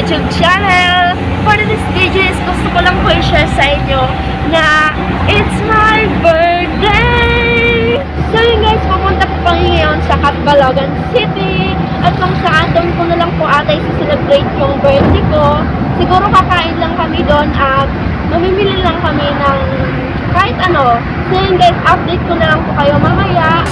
YouTube channel. For this video is gusto ko lang po i-share sa inyo na it's my birthday! So yun guys, pupunta po kami ngayon sa Catbalogan City at kung saan doon ko na lang po ata i-celebrate yung birthday ko. Siguro kakain lang kami doon at mamimili lang kami ng kahit ano. So yun guys, update ko na lang po kayo mamaya.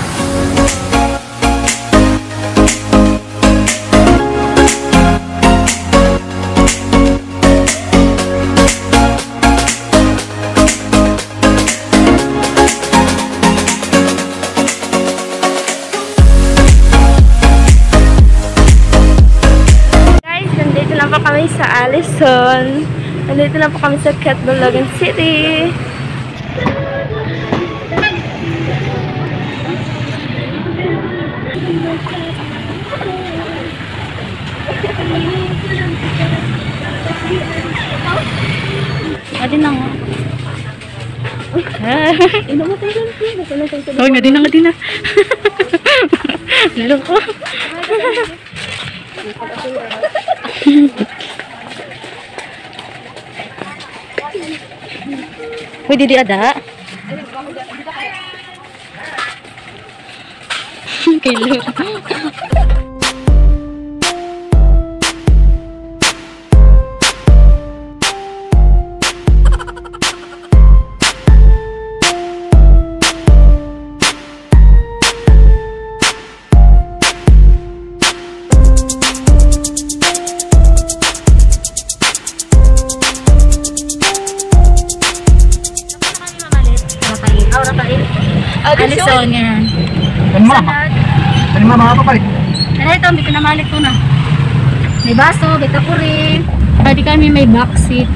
Kami sa Allison. Nandito na po kami sa Catbalogan City. Adi na nga. Inamatay lang siya. Oh, nga din na. Loko. Pwede di ada? Kilo. Allison yan. Ano mga papalit? Ano ito, hindi ko namalik ko na. May baso, may takuri. Pwede kami may backseat.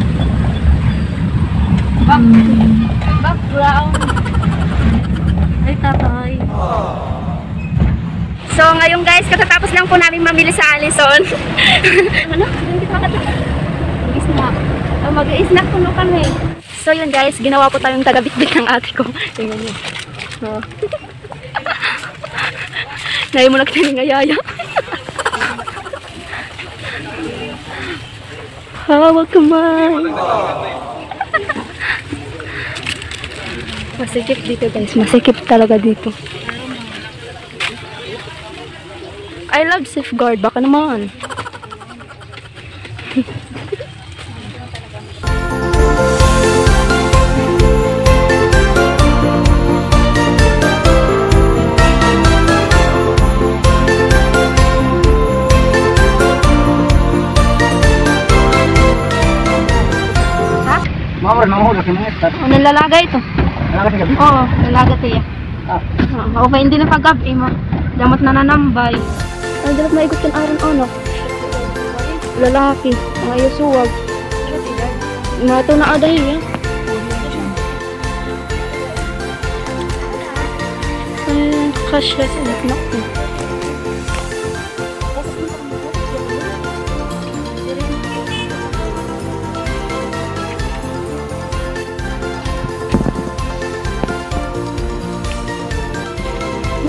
Background. Ay, tatay. So, ngayon guys, katatapos lang po namin mamili sa Allison. Ano? Hindi ko makatapos. Mag-snack. Mag-snack po kami. So, yun guys, ginawa po tayong taga-bitbit ng ate ko. Tingnan niyo. Oh. Naya mo na kita ng ayaya. Hawak kamay. Masikip dito guys. Masikip talaga dito. I love safeguard. Baka naman. Nalalaga ito. Nalalaga siya gabi? Oo, nalalaga siya. Okay, hindi na pag-gabi mo. Damot na nanambay. Ay, dapat maigot yung aron-ano. Lalaki. Ang ayusuwag. Ito na adahin yan. Ay, kasya sa anak ko.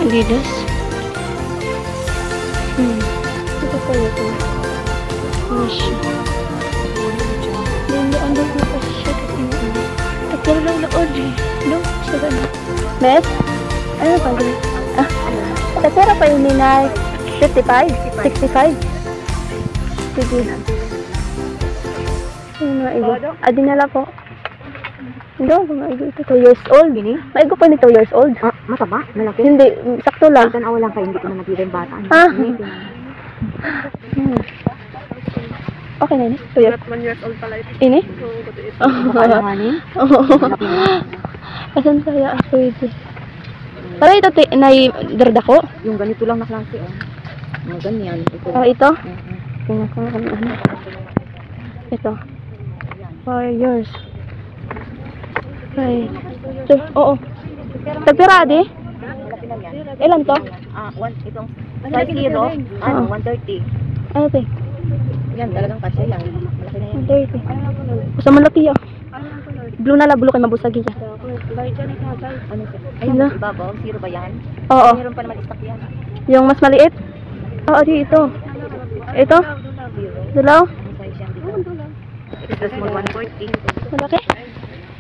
Adidas. Ito pa ito. Masya. Ando ko pa siya. Pero lang laod eh. No? Siya na. Beth? Ano pa rin? Pero pa yun na 55? 65? Sige. Ano na igo? Adinala po. Hindi, maigo ito. 2 years old. Maigo pa ni 2 years old. Mataba? Malaki? Hindi, sakto lang. Tanawa lang kayo, hindi ko na matira yung bata. Okay na ini. 2 years old pala ito. Ini? Asan kaya ako ito? Pero ito, nai-darda ko? Yung ganito lang na klase, oh. Mga ganyan. Ito? Tingnan ko na kami ano. Ito. 4 years. Ay. Oo. Tagpira, di? Ilan to? Itong size 0, 130. Ano ito? Yan, talagang kasya yan. Malaki na yan. 130. Usa man laki ya. Blue na la, blue kay mabusagi ya. Ano siya? Ayun, Ano? ibabaw, 0 ba yan? Oo. Meron pa naman stock yan. Yung mas maliit? Oo, di ito. Ito? Dalaw? Ano size siya? Extra small 140. Malaki.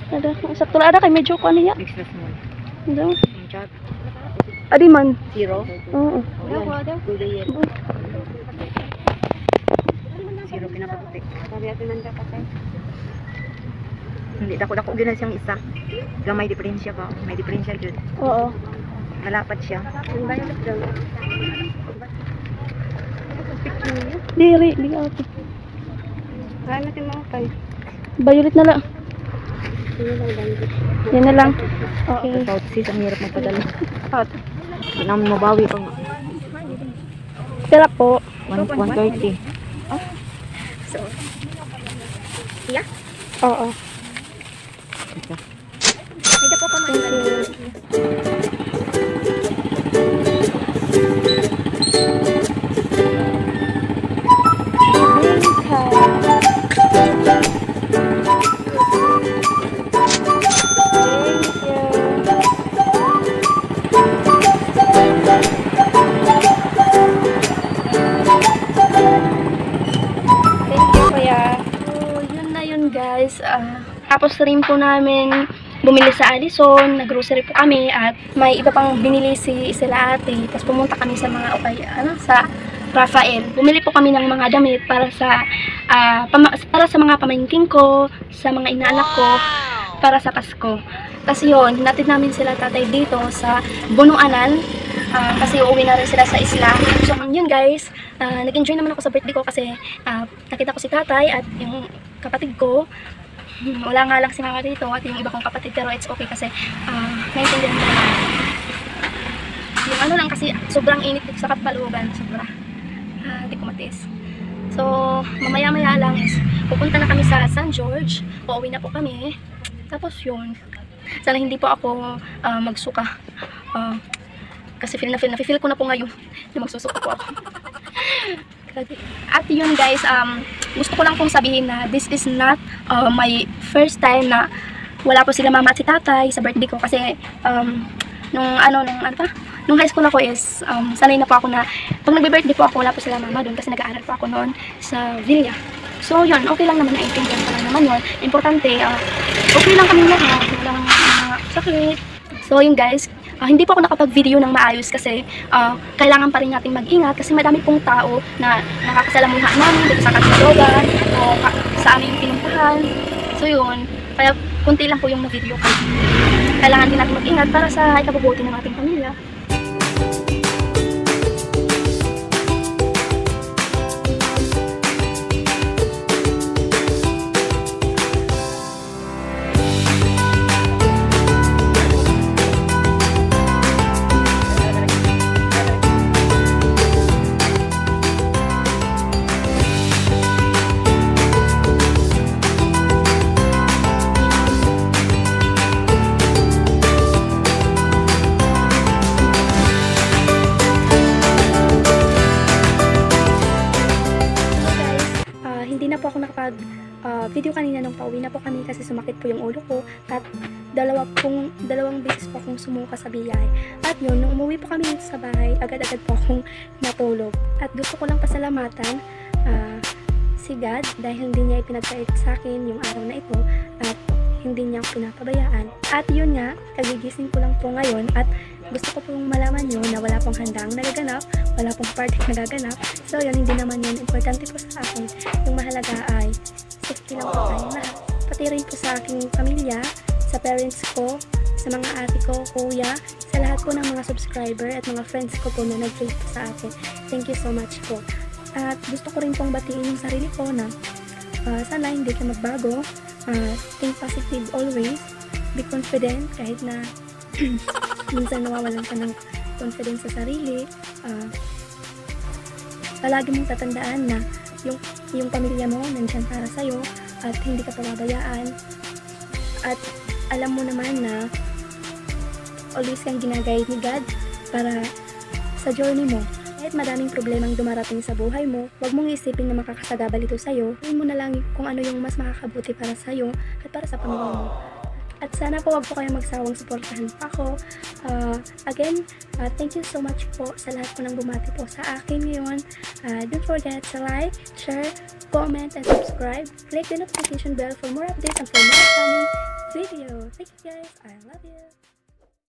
Ada, sakto lang ada kay medyo ko ano ya. Extra small. Ano? Yung chat. Adi man. 0. Oo. Kulay yellow. 0 pinakaputi. Sabi natin nanda patay. Hindi, dako-dako gina siyang isa. Gamay diferensya ba? May diferensya dyan. Oo. Nalapat siya. Diri, di ako. Kaya natin mga kayo. Violet na lang. Yan na lang. Okay. South Seas, ang hirap magpadala. Hindi namin mabawi pang Pera po. 130. So, yeah? Oo. Hindi po ka guys, tapos rin po namin bumili sa Alison, nag-grocery po kami at may iba pang binili si sila ate. Tapos pumunta kami sa mga sa Rafael. Bumili po kami ng mga damit para sa mga pamangkin ko, sa mga inaanak ko, para sa Pasko. Tapos yun, hinatid namin sila tatay dito sa Bunuanan kasi uuwi na rin sila sa isla. So yun guys, nag-enjoy naman ako sa birthday ko kasi nakita ko si tatay at yung kapatid ko. Wala nga lang si mama dito at yung iba kong kapatid, pero it's okay kasi naiintindihan ko naman. Yung ano lang kasi sobrang init dito sa Katbalogan, sobra. Hindi ko matiis. So mamaya-maya lang is pupunta na kami sa San George, uuwi na po kami. Tapos yun, sana hindi po ako magsuka kasi na-feel ko na po ngayon na magsusuka po ako. At yun guys, gusto ko lang pong sabihin na this is not my first time na wala po sila mama at si tatay sa birthday ko kasi nung high school ako is sanay na po ako na pag nagbe-birthday po ako wala po sila mama doon kasi nag-aaral po ako noon sa Villa. So yun, okay lang naman, naiintindihan ko lang naman yun. Importante, okay lang kami lahat, walang sakit. So yun guys, hindi po ako nakapag-video ng maayos kasi kailangan pa rin natin mag-ingat kasi madami pong tao na nakakasalamuhan namin dito sa Katbalogan o sa aming pinuntahan. So yun, kaya kunti lang po yung na-video ko. Kailangan din natin mag-ingat para sa ikabubuti ng ating pamilya. Video kanina nung pauwi na po kami kasi sumakit po yung ulo ko at dalawang beses po akong sumuka sa biyay. At yun, nung umuwi po kami sa bahay, agad-agad po akong natulog. At gusto ko lang pasalamatan si God dahil hindi niya ipinagkait sa akin yung araw na ito at hindi niya ako pinapabayaan. At yun nga, kagigising ko lang po ngayon at gusto ko pong malaman nyo na wala pong handang nagaganap, wala pong party nagaganap. So yun, hindi naman yun importante po sa akin. Yung mahalaga ay safety lang po tayo lahat. Pati rin po sa aking pamilya, sa parents ko, sa mga ate ko, kuya, sa lahat po ng mga subscriber at mga friends ko po na nag-rate po sa akin. Thank you so much po. At gusto ko rin pong batiin yung sarili ko na sana hindi ka magbago. Think positive always. Be confident kahit na minsan nawawalan ka ng confidence sa sarili. Palagi mong tatandaan na yung pamilya mo nandyan para sa'yo at hindi ka pababayaan. At alam mo naman na always kang ginagayad ni God para sa journey mo. Kahit madaming problemang dumarating sa buhay mo, huwag mong isipin na makakasagabal ito sa'yo. Gawin mo na lang kung ano yung mas makakabuti para sa'yo at para sa pamilya mo. At sana po wag po kayo magsawang suportahan pa ako. Again, thank you so much po sa lahat po ng bumati po sa akin ngayon. Don't forget to like, share, comment, and subscribe. Click the notification bell for more updates and for more upcoming video. Thank you guys. I love you.